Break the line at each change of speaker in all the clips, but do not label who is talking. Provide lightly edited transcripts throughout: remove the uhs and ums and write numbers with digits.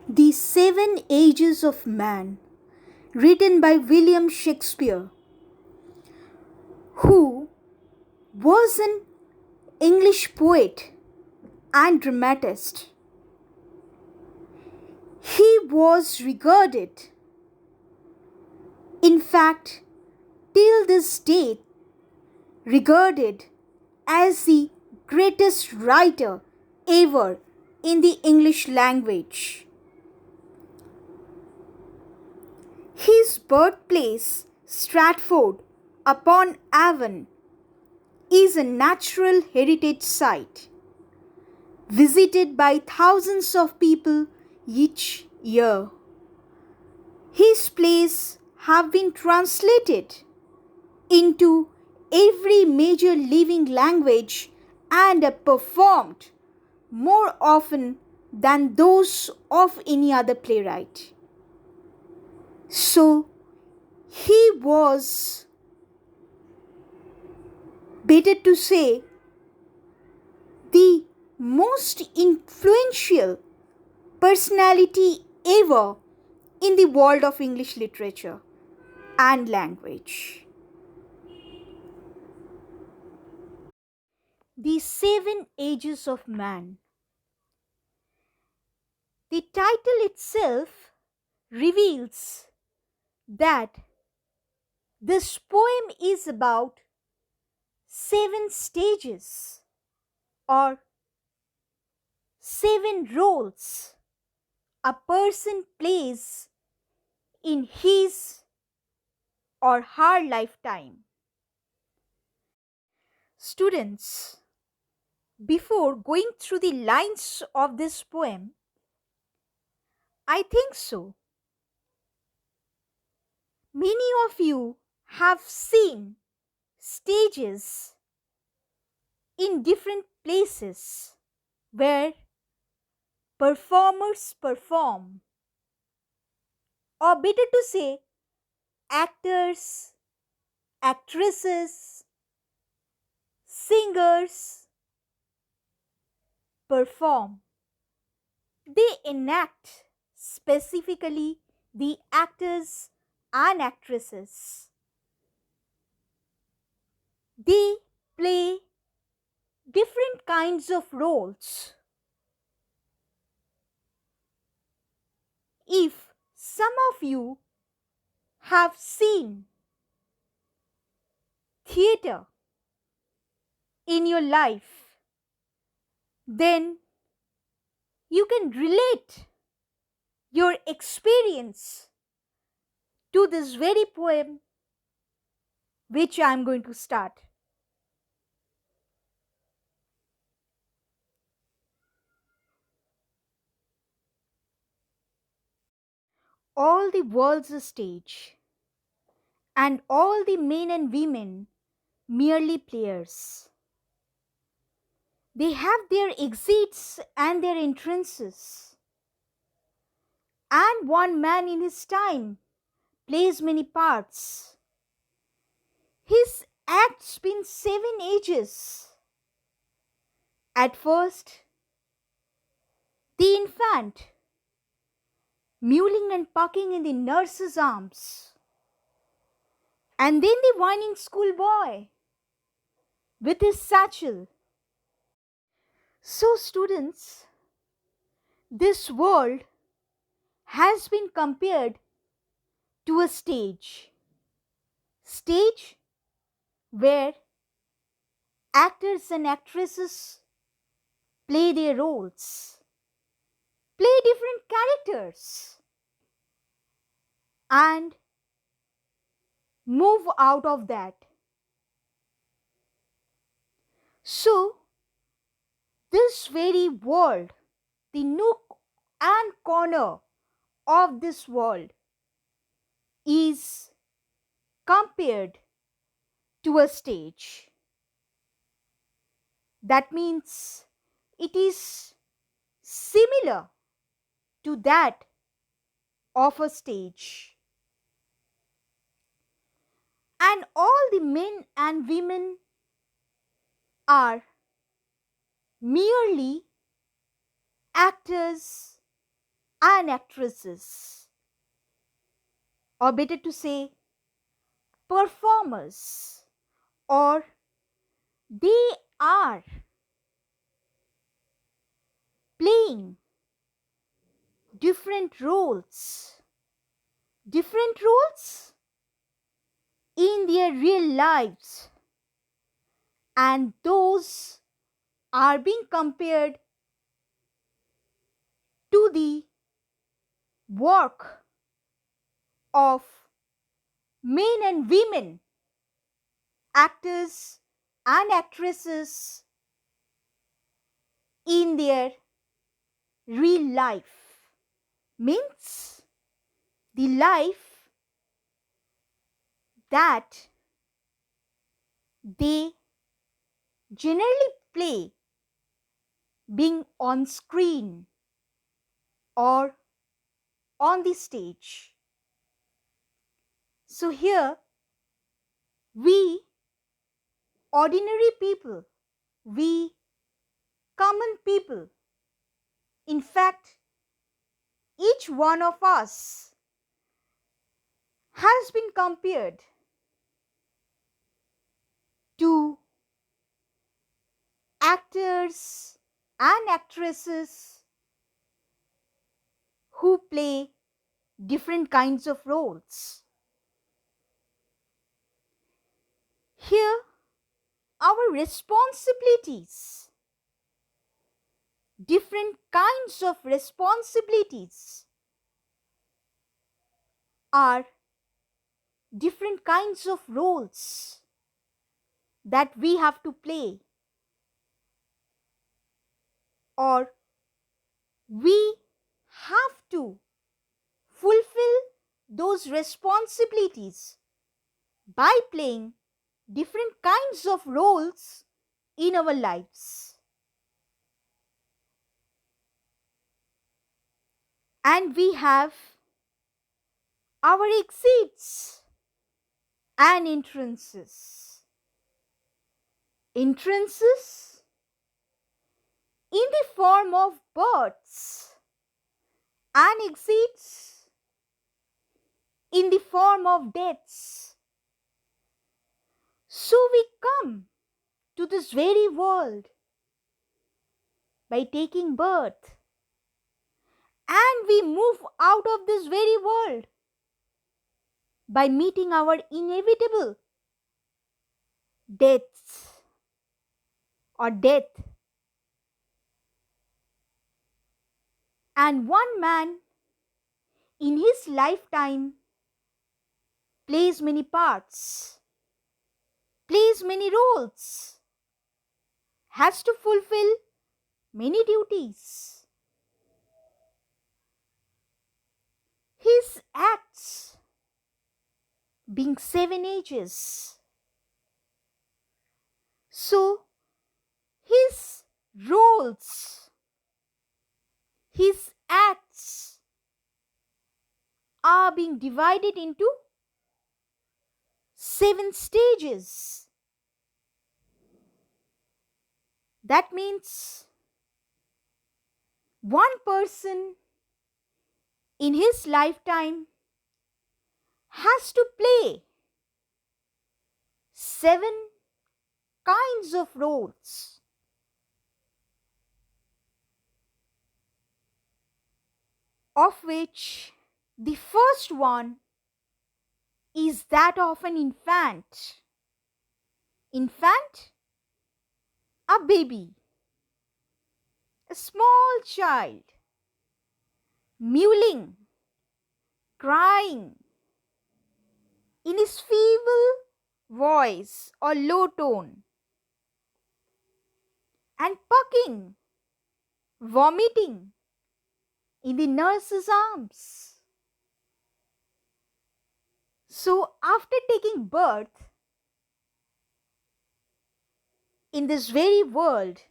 The Seven Ages of Man, written by William Shakespeare, who was an English poet and dramatist. He was regarded, in fact, till this date, regarded as the greatest writer ever in the English language. His birthplace, Stratford upon Avon, is a natural heritage site visited by thousands of people each year. His plays have been translated into every major living language and are performed more often than those of any other playwright. So, he was, better to say, the most influential personality ever in the world of English literature and language. The Seven Ages of Man. The title itself reveals that this poem is about seven stages or seven roles a person plays in his or her lifetime. Students, before going through the lines of this poem, I think so. Many of you have seen stages in different places where performers perform, or better to say, actors, actresses, singers perform. They enact, specifically the actors and actresses. They play different kinds of roles. If some of you have seen theatre in your life, then you can relate your experience to this very poem which I am going to start. All the world's a stage, and all the men and women merely players. They have their exits and their entrances, and one man in his time plays many parts. His acts been seven ages. At first, the infant, mewling and pucking in the nurse's arms, and then the whining schoolboy with his satchel. So, students, this world has been compared to a stage. Stage where actors and actresses play their roles, play different characters, and move out of that. So, this very world, the nook and corner of this world, is compared to a stage. That means it is similar to that of a stage. And all the men and women are merely actors and actresses, or better to say, performers, or they are playing different roles, different roles in their real lives, and those are being compared to the work of men and women, actors and actresses in their real life. Means the life that they generally play being on screen or on the stage. So here we ordinary people, we common people, in fact each one of us has been compared to actors and actresses who play different kinds of roles. Here, our responsibilities, different kinds of responsibilities, are different kinds of roles that we have to play, or we have to fulfill those responsibilities by playing different kinds of roles in our lives. And we have our exits and entrances. Entrances in the form of births and exits in the form of deaths. So we come to this very world by taking birth, and we move out of this very world by meeting our inevitable deaths or death. And one man in his lifetime plays many parts, plays many roles, has to fulfill many duties. His acts being 7 ages. So his roles, his acts are being divided into 7 stages. That means one person in his lifetime has to play 7 kinds of roles. Of which the first one is that of an infant. Infant, a baby, a small child, mewling, crying in his feeble voice or low tone, and pucking, vomiting in the nurse's arms. So after taking birth in this very world,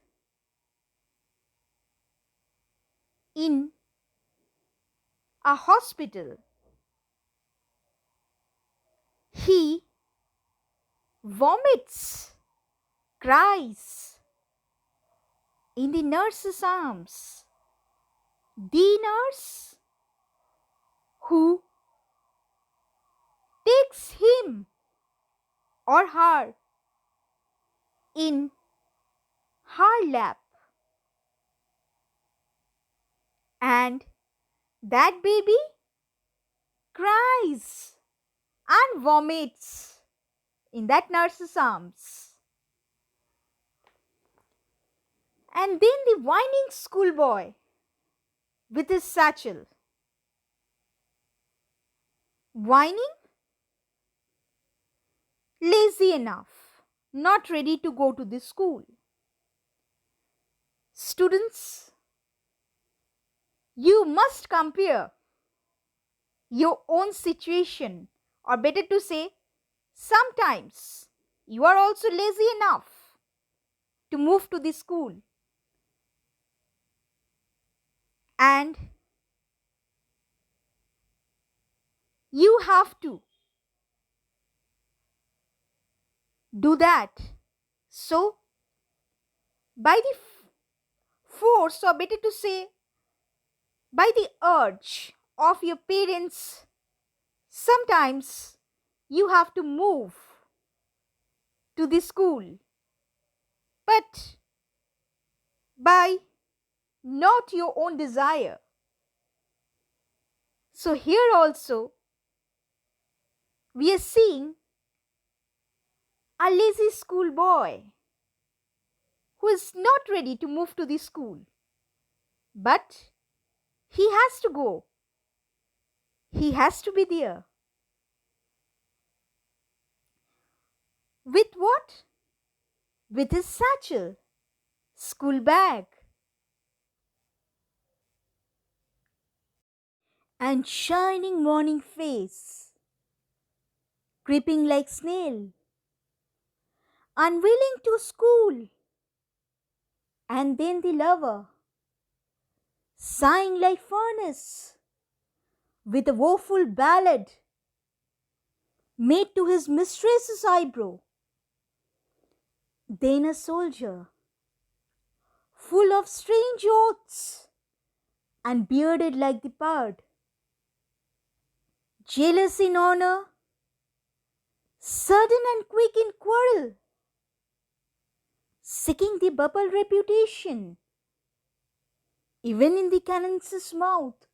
in a hospital, he vomits, cries in the nurse's arms. The nurse who takes him or her in her lap, and that baby cries and vomits in that nurse's arms. And then the whining schoolboy with his satchel. Whining, lazy enough, not ready to go to the school. Students, you must compare your own situation, or better to say, sometimes you are also lazy enough to move to the school. And you have to do that. So, by the force, or better to say, by the urge of your parents, sometimes you have to move to the school. But by not your own desire. So, here also, we are seeing a lazy schoolboy who is not ready to move to the school, but he has to go. He has to be there. With what? With his satchel, school bag, and shining morning face, creeping like snail, unwilling to school. And then the lover, sighing like furnace, with a woeful ballad made to his mistress's eyebrow. Then a soldier, full of strange oaths, and bearded like the pard, jealous in honor, sudden and quick in quarrel, seeking the bubble reputation, even in the cannon's mouth.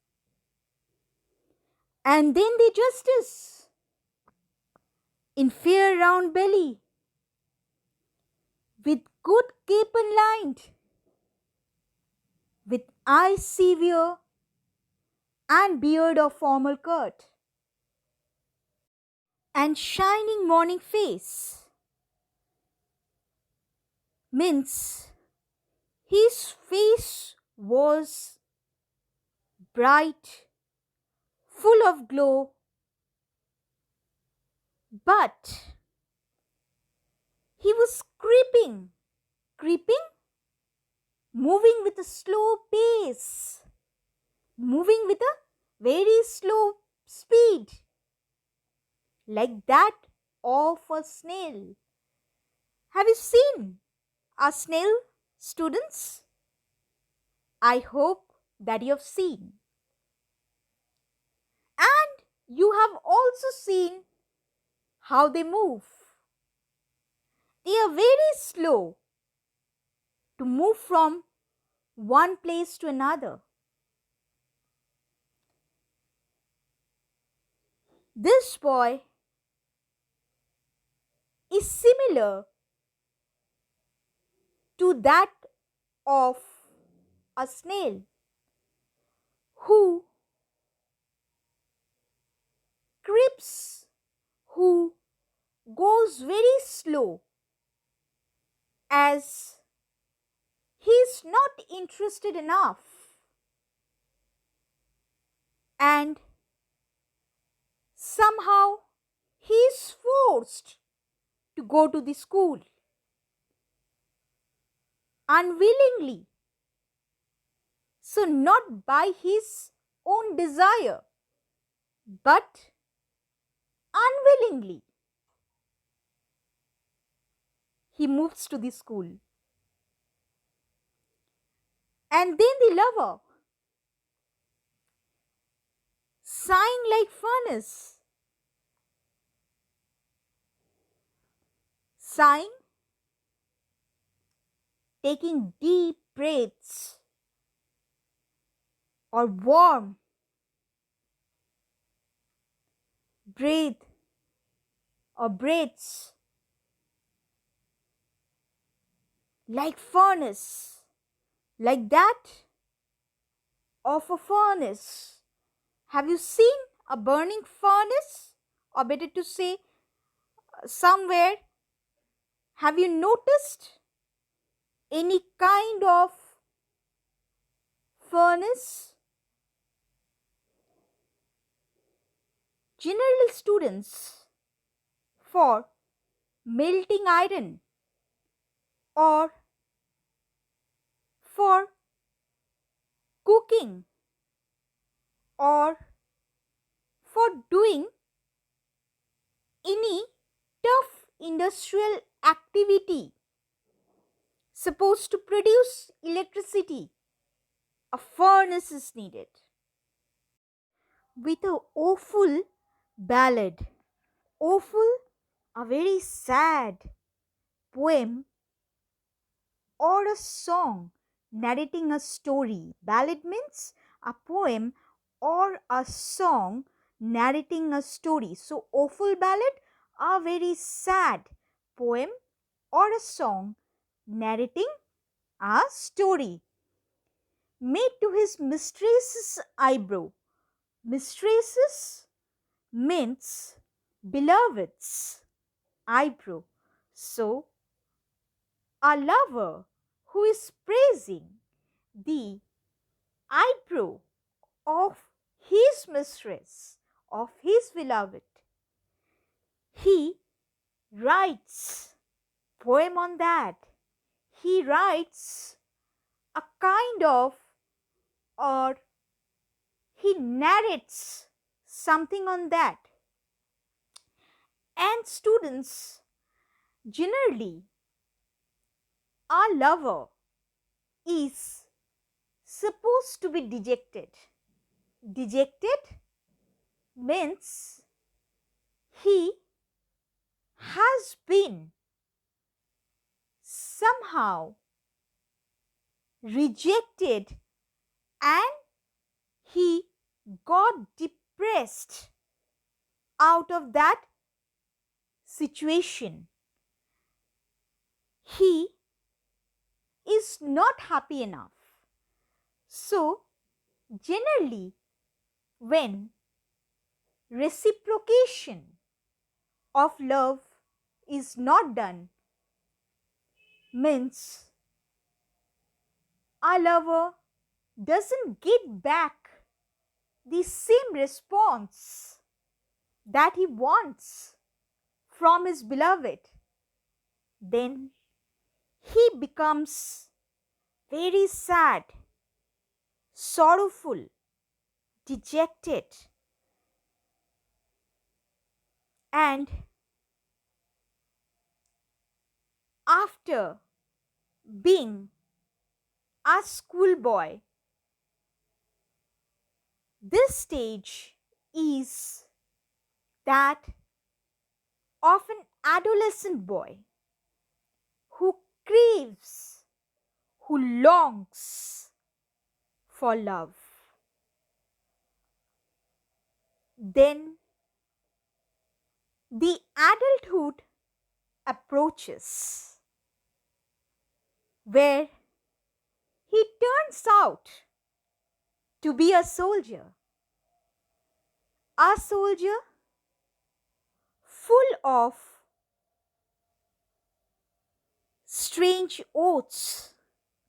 And then the justice, in fair round belly, with good capon lined, with eyes severe, and beard of formal cut, and shining morning face, means his face was bright, full of glow, but he was creeping, moving with a slow pace, moving with a very slow speed, like that of a snail. Have you seen a snail, students? I hope that you have seen. And you have also seen how they move. They are very slow to move from one place to another. This boy is similar to that of a snail who creeps, who goes very slow, as he is not interested enough, and somehow he is forced to go to the school unwillingly. So, not by his own desire, but unwillingly, he moves to the school. And then the lover, sighing like furnace. Sighing, taking deep breaths, or warm breathe or breaths like furnace, like that of a furnace. Have you seen a burning furnace? Or better to say, somewhere, have you noticed any kind of furnace? General students for melting iron or for cooking or for doing any tough industrial activity supposed to produce electricity, a furnace is needed. With a awful ballad, awful, a very sad poem or a song narrating a story. Ballad means a poem or a song narrating a story. So, awful ballad, a very sad poem or a song narrating a story. Made to his mistress's eyebrow. Mistresses means beloved's eyebrow. So, a lover who is praising the eyebrow of his mistress, of his beloved. He writes poem on that. He writes a kind of, or he narrates something on that. And students, generally, our lover is supposed to be dejected. Dejected means he has been somehow rejected and he got depressed out of that situation. He is not happy enough. So, generally, when reciprocation of love is not done, means our lover doesn't get back the same response that he wants from his beloved, then he becomes very sad, sorrowful, dejected, and after being a schoolboy, this stage is that of an adolescent boy who craves, who longs for love. Then the adulthood approaches, where he turns out to be a soldier full of strange oaths,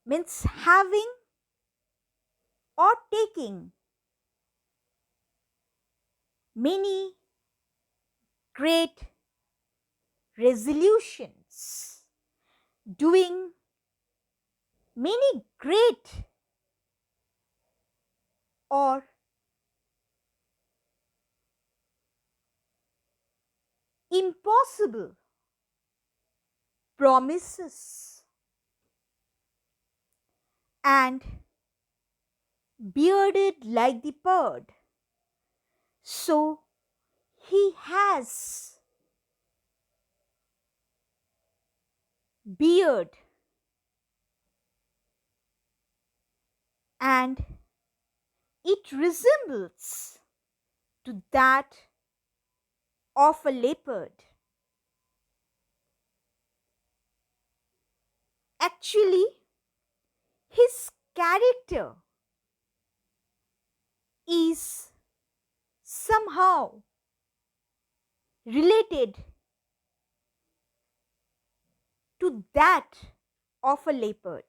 means having or taking many great resolutions, doing many great or impossible promises, and bearded like the bird, So he has beard and it resembles to that of a leopard. Actually, his character is somehow related to that of a leopard,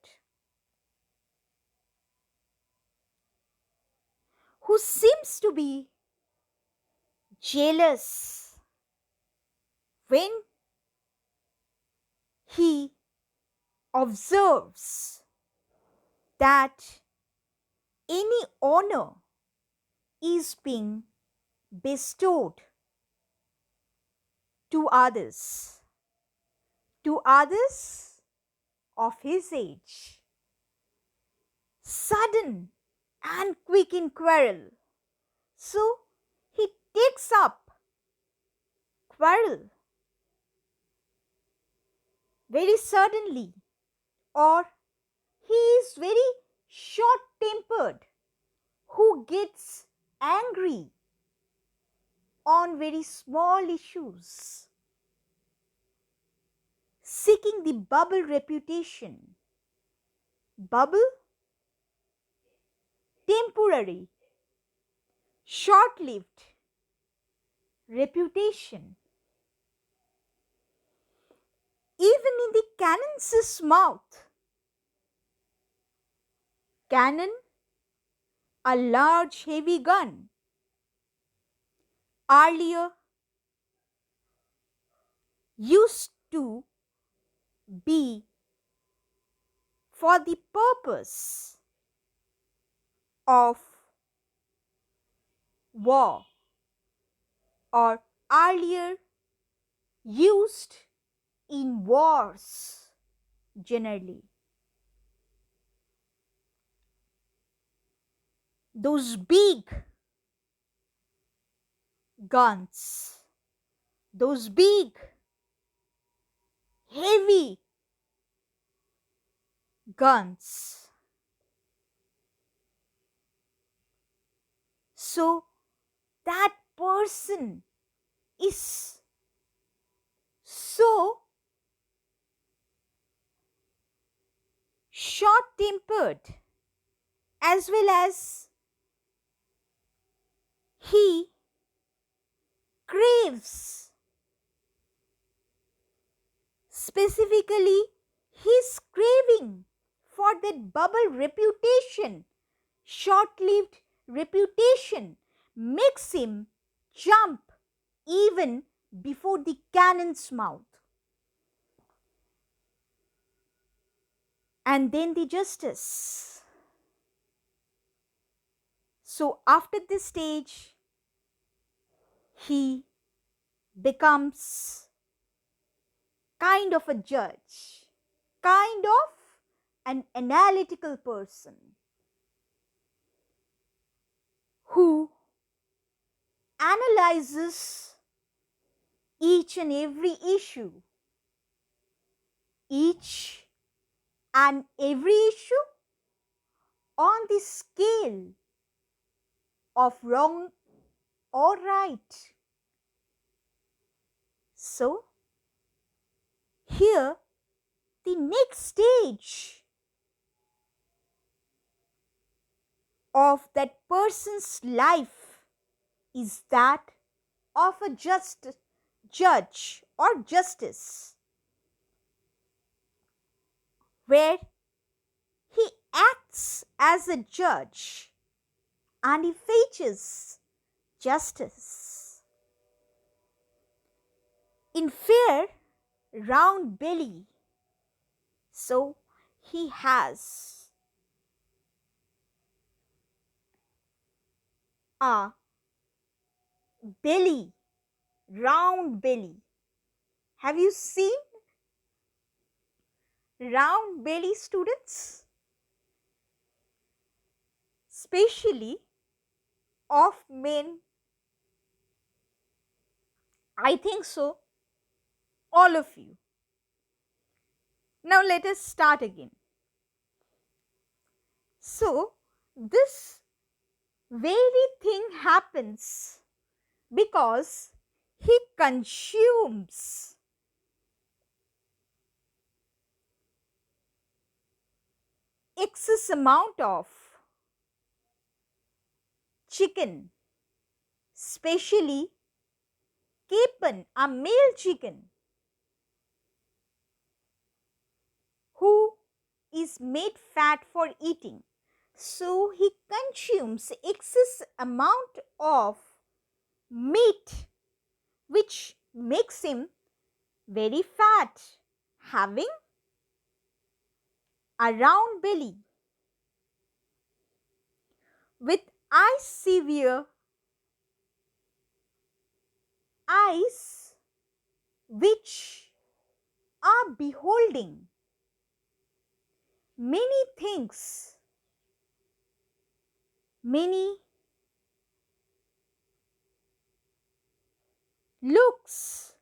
who seems to be jealous when he observes that any honor is being bestowed to others of his age. Sudden and quick in quarrel. So he takes up quarrel very suddenly, or he is very short tempered, who gets angry on very small issues, seeking the bubble reputation. Bubble, temporary, short lived, reputation. Even in the cannon's mouth, cannon, a large heavy gun, earlier used to be for the purpose of war, or earlier used in wars generally. Those big guns, those big heavy guns. So that person is so short tempered, as well as he craves, specifically his craving for that bubble reputation, short lived reputation, makes him jump even before the cannon's mouth. And then the justice. So after this stage, he becomes kind of a judge, kind of an analytical person who analyzes each and every issue, each and every issue on the scale of wrong or right. So, here the next stage of that person's life is that of a just judge or justice, where he acts as a judge and he fetches justice. In fair, round belly, so he has a belly, round belly. Have you seen round belly, students? Especially of men I think so. All of you. Now let us start again. So, this very thing happens because he consumes excess amount of chicken, especially capon, a male chicken who is made fat for eating. So he consumes excess amount of meat which makes him very fat, having a round belly. With eyes which are beholding many things, many looks,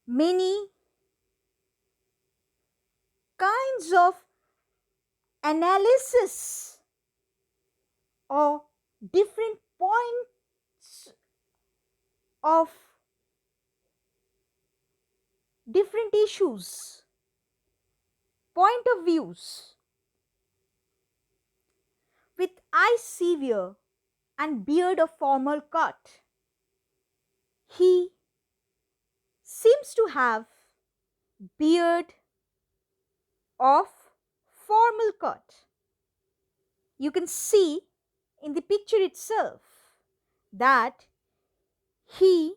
many kinds of analysis or different points of different issues, point of views. With eyes severe and beard of formal cut, he seems to have beard of formal cut. You can see in the picture itself that he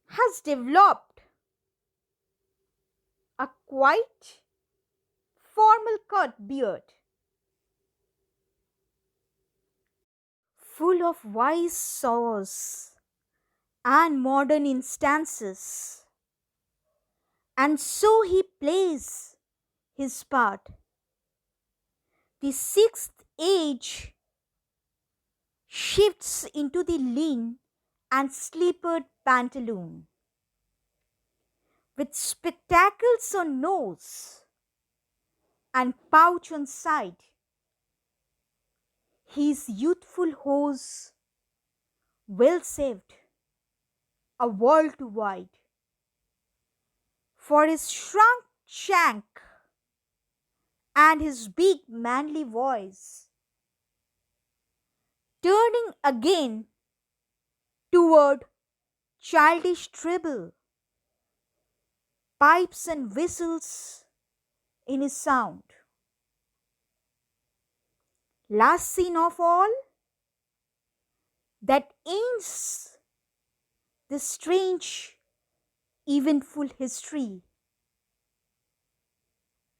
has developed a quite formal cut beard, full of wise saws and modern instances, and so he plays his part. The sixth age shifts into the lean and slippered pantaloon, with spectacles on nose and pouch on side. His youthful hose well saved, a world too wide, for his shrunk shank and his big manly voice, turning again toward childish treble, pipes and whistles in his sound. Last scene of all, that ends this strange, eventful history,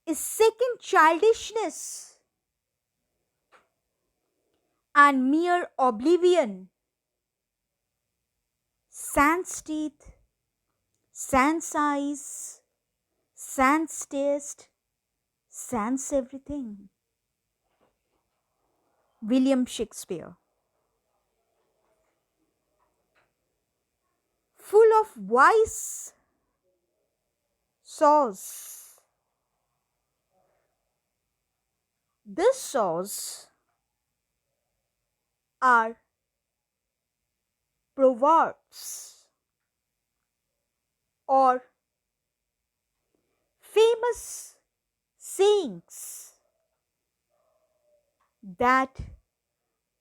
is second childishness and mere oblivion, sans teeth, sans eyes, sans taste, sans everything. William Shakespeare. Full of wise saws. These saws are proverbs or famous sayings that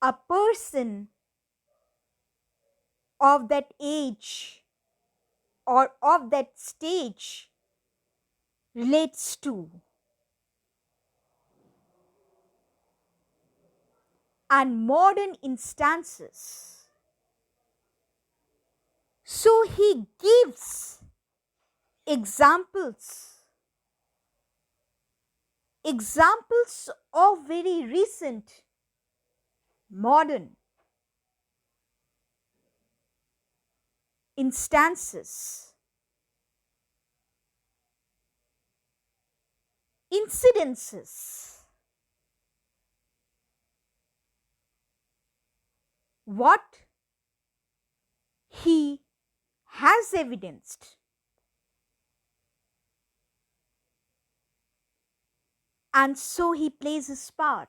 a person of that age or of that stage relates to, and modern instances. So he gives examples, examples of very recent modern instances, incidences. What he has evidenced. And so he plays his part.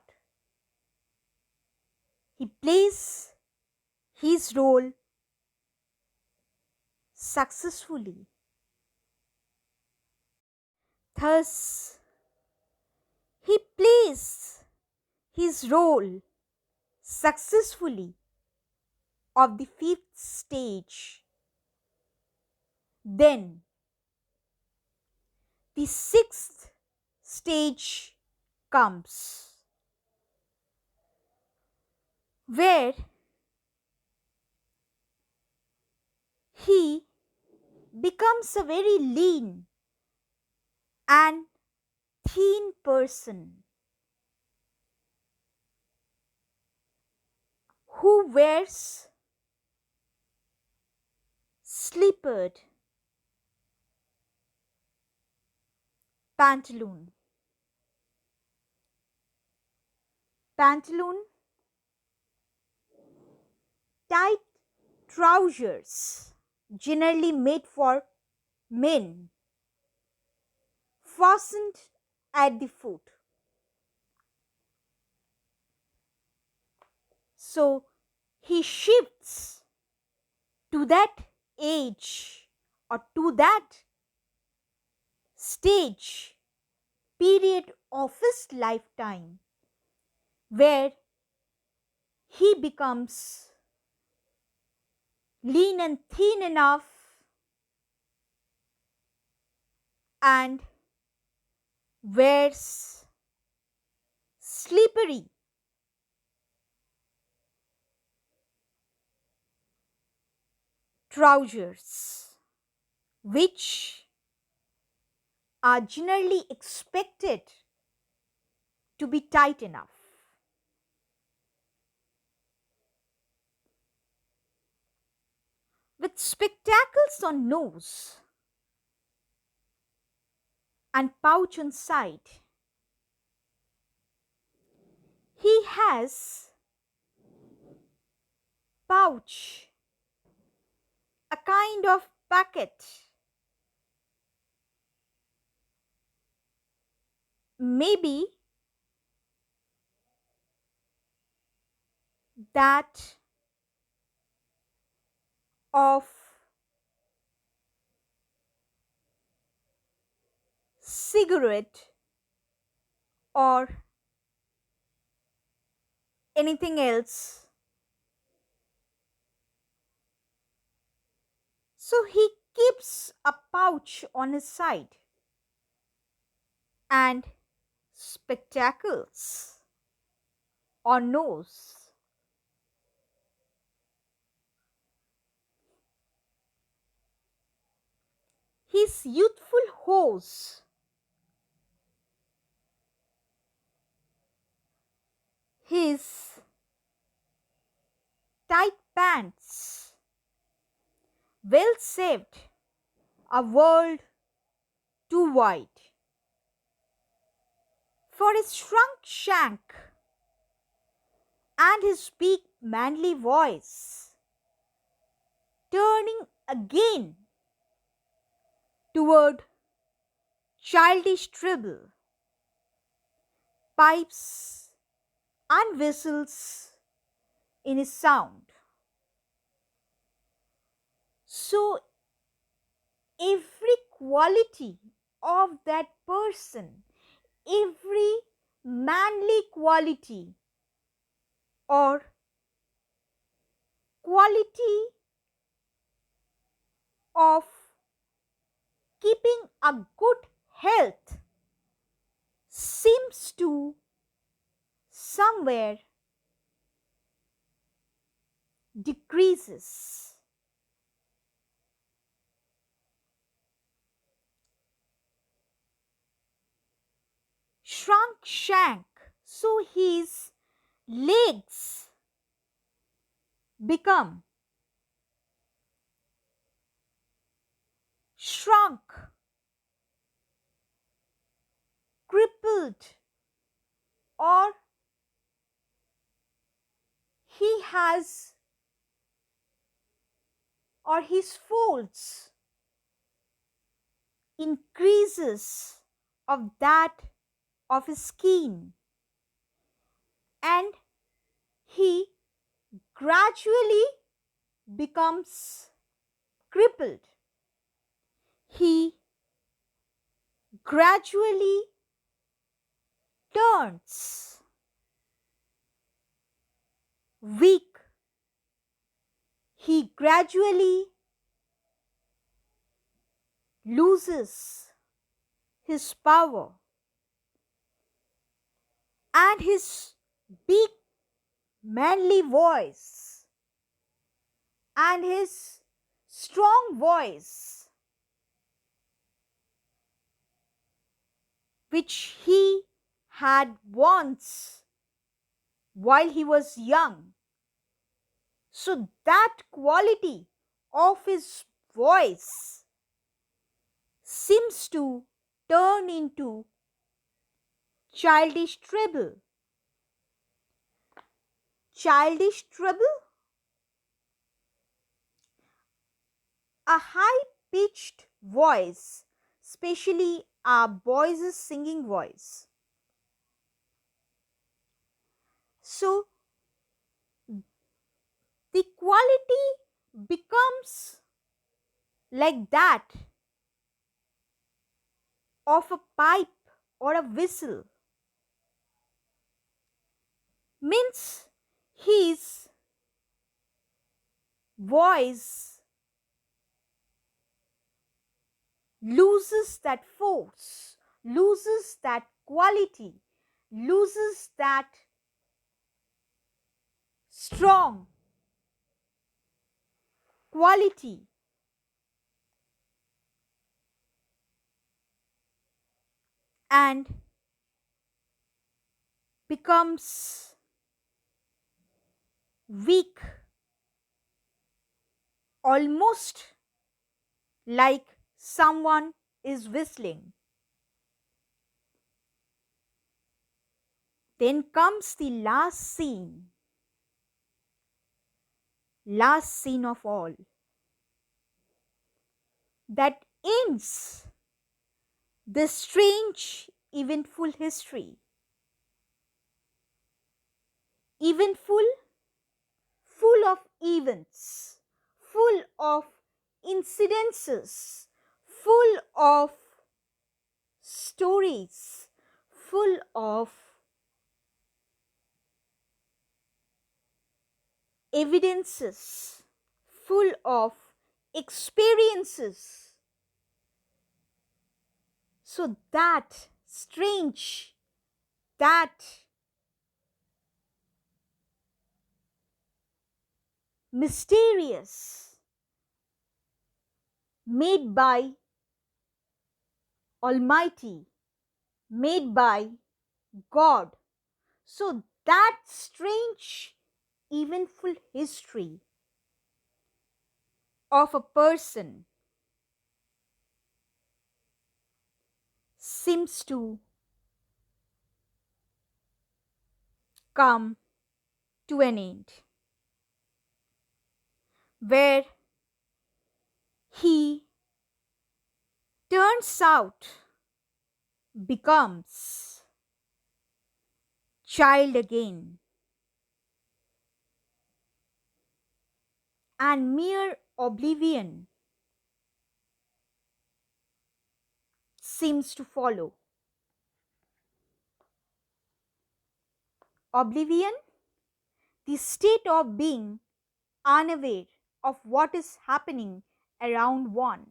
He plays his role successfully. Thus, he plays his role successfully of the fifth stage. Then, the sixth stage comes, where he becomes a very lean and thin person who wears slippered pantaloon. Pantaloon, tight trousers, generally made for men, fastened at the foot. So he shifts to that age or to that stage period of his lifetime where he becomes lean and thin enough and wears slippery trousers, which are generally expected to be tight enough. With spectacles on nose and pouch on side, he has pouch, a kind of packet, maybe that of cigarette or anything else. So he keeps a pouch on his side and spectacles on nose. His youthful hose, his tight pants, well saved, a world too wide. For his shrunk shank and his big manly voice, turning again toward childish treble, pipes and whistles in his sound. So every quality of that person, every manly quality or quality of keeping a good health seems to somewhere decreases. Shrunk shank, so his legs become shrunk, crippled, or he has or his folds increases of that of his skin, and he gradually becomes crippled. He gradually turns weak. He gradually loses his power, and his big manly voice and his strong voice, which he had once while he was young. So that quality of his voice seems to turn into childish treble. Childish treble? A high pitched voice, especially a boy's singing voice. So the quality becomes like that of a pipe or a whistle. Means his voice loses that force, loses that quality, loses that strong quality, and becomes weak, almost like someone is whistling. Then comes the last scene of all, that ends this strange, eventful history. Eventful, full of events, full of incidences, full of stories, full of evidences, full of experiences. So that strange, that mysterious, made by Almighty, made by God. So that strange, eventful history of a person seems to come to an end, where he turns out becomes child again, and mere oblivion seems to follow. Oblivion, the state of being unaware of what is happening around one.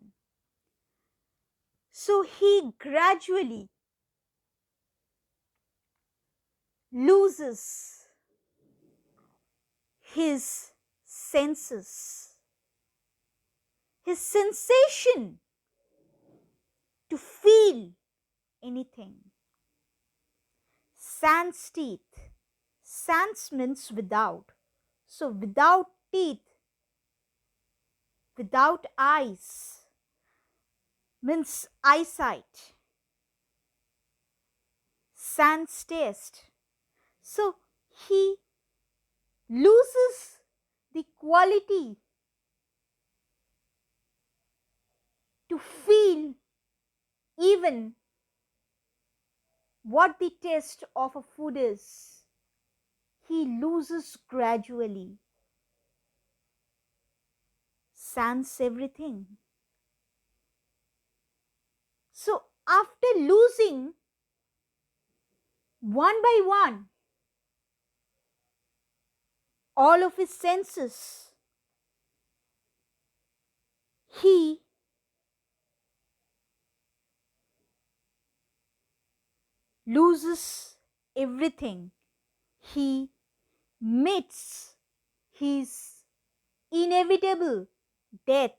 So he gradually loses his senses, his sensation to feel anything. Sans teeth. Sans means without. So without teeth, without eyes, means eyesight. Sans taste. So he loses the quality to feel even what the taste of a food is, he loses gradually, sans everything. So, after losing one by one all of his senses, he loses everything. He meets his inevitable death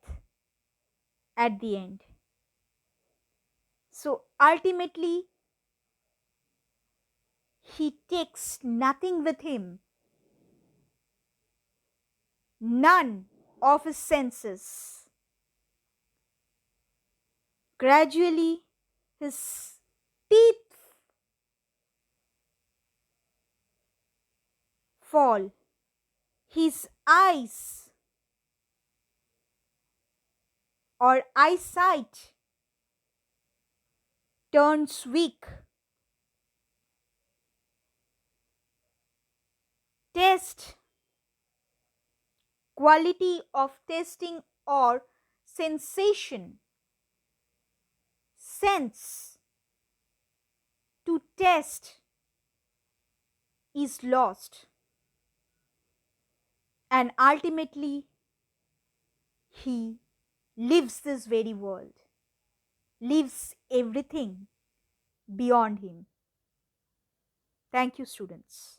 at the end. So ultimately, he takes nothing with him, none of his senses. Gradually, his teeth fall, his eyes or eyesight turns weak. Taste, quality of tasting or sensation, sense to taste is lost, and ultimately he leaves this very world, leaves everything beyond him. Thank you, students.